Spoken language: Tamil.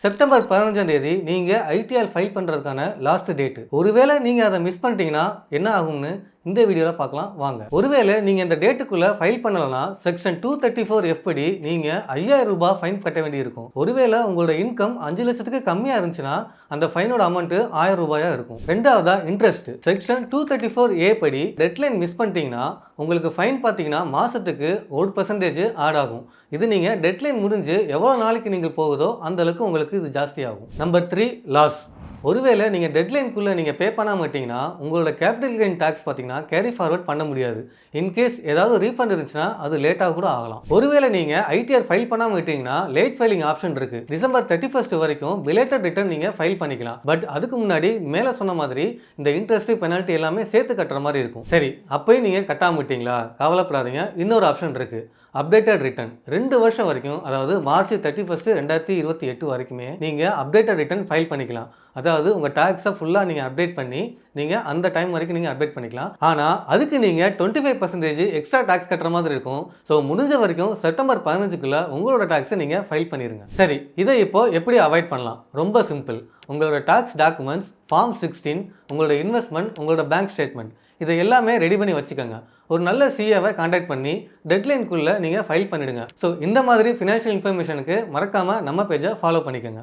செப்டம்பர் 15ஆம் தேதி நீங்க ஐடிஆர் ஃபைல் பண்றதுக்கான லாஸ்ட் டேட். ஒருவேளை நீங்க அதை மிஸ் பண்ணிட்டீங்கன்னா என்ன ஆகும்னு இந்த வீடியோல பார்க்கலாம் வாங்க. ஒருவேளை நீங்க இந்த டேட்டுக்குள்ள ஃபைல் பண்ணலனா செக்ஷன் 234 படி நீங்க ரூ. 5000 ஃபைன் கட்ட வேண்டியிருக்கும். ஒருவேளை உங்களோட இன்கம் 5 லட்சத்துக்கு கம்மியா இருந்துச்சுன்னா அந்த ஃபைனோட அமௌண்ட் ரூ. 1000 இருக்கும். ரெண்டாவதா இன்ட்ரெஸ்ட். செக்ஷன் 234A படி டெட்லைன் மிஸ் பண்ணிட்டீங்கன்னா உங்களுக்கு ஃபைன் பார்த்தீங்கன்னா மாசத்துக்கு 1% ஆட் ஆகும். இது நீங்க டெட்லைன் முடிஞ்சு எவ்வளவு நாளைக்கு நீங்க போகுதோ அந்த அளவுக்கு உங்களுக்கு இது ஜாஸ்தி ஆகும். Number 3 loss. ஒருவேளை நீங்கள் டெட்லைனுக்குள்ளே நீங்கள் பே பண்ணாமல் விட்டீங்கன்னா உங்களோட கேபிட்டல் கெயின் டாக்ஸ் பார்த்தீங்கன்னா கேரி ஃபார்வர்ட் பண்ண முடியாது. இன்கேஸ் ஏதாவது ரீஃபண்ட் இருந்துச்சுன்னா அது லேட்டாக கூட ஆகலாம். ஒருவேளை நீங்கள் ஐடிஆர் ஃபைல் பண்ணாமல் விட்டீங்கன்னா லேட் ஃபைலிங் ஆப்ஷன் இருக்குது. டிசம்பர் 31 வரைக்கும் பிலேட்டட் ரிட்டர்ன் நீங்கள் ஃபைல் பண்ணிக்கலாம். பட் அதுக்கு முன்னாடி மேலே சொன்ன மாதிரி இந்த இன்ட்ரெஸ்ட் பெனால்ட்டி எல்லாமே சேர்த்து கட்டுற மாதிரி இருக்கும். சரி, அப்போயும் நீங்கள் கட்டாமல் விட்டீங்களா? கவலைப்படாதீங்க, இன்னொரு ஆப்ஷன் இருக்குது. Updated return. 2 வருஷம் வரைக்கும், அதாவது மார்ச் 31, 2028 வரைக்குமே நீங்கள் அப்டேட்டட் ரிட்டர்ன் ஃபைல் பண்ணிக்கலாம். அதாவது உங்கள் டேக்ஸை ஃபுல்லாக நீங்கள் அப்டேட் பண்ணி நீங்கள் அந்த டைம் வரைக்கும் நீங்கள் அப்டேட் பண்ணிக்கலாம். ஆனால் அதுக்கு நீங்கள் 25% எக்ஸ்ட்ரா டேக்ஸ் கட்டுற மாதிரி இருக்கும். ஸோ முடிஞ்ச வரைக்கும் செப்டம்பர் 15க்குள்ளே உங்களோட டேக்ஸை நீங்கள் ஃபைல் பண்ணிடுங்க. சரி, இதை இப்போ எப்படி அவாய்ட் பண்ணலாம்? ரொம்ப சிம்பிள். உங்களோட டாக்ஸ் டாக்குமெண்ட்ஸ், ஃபார்ம் 16, உங்களோட இன்வெஸ்ட்மெண்ட், உங்களோட பேங்க் ஸ்டேட்மெண்ட், இதை எல்லாமே ரெடி பண்ணி வச்சுக்கோங்க. ஒரு நல்ல சிஏவை கான்டாக்ட் பண்ணி டெட்லைனுக்குள்ளே நீங்கள் ஃபைல் பண்ணிடுங்க. ஸோ இந்த மாதிரி ஃபினான்ஷியல் இன்ஃபர்மேஷனுக்கு மறக்காமல் நம்ம பேஜை ஃபாலோ பண்ணிக்கோங்க.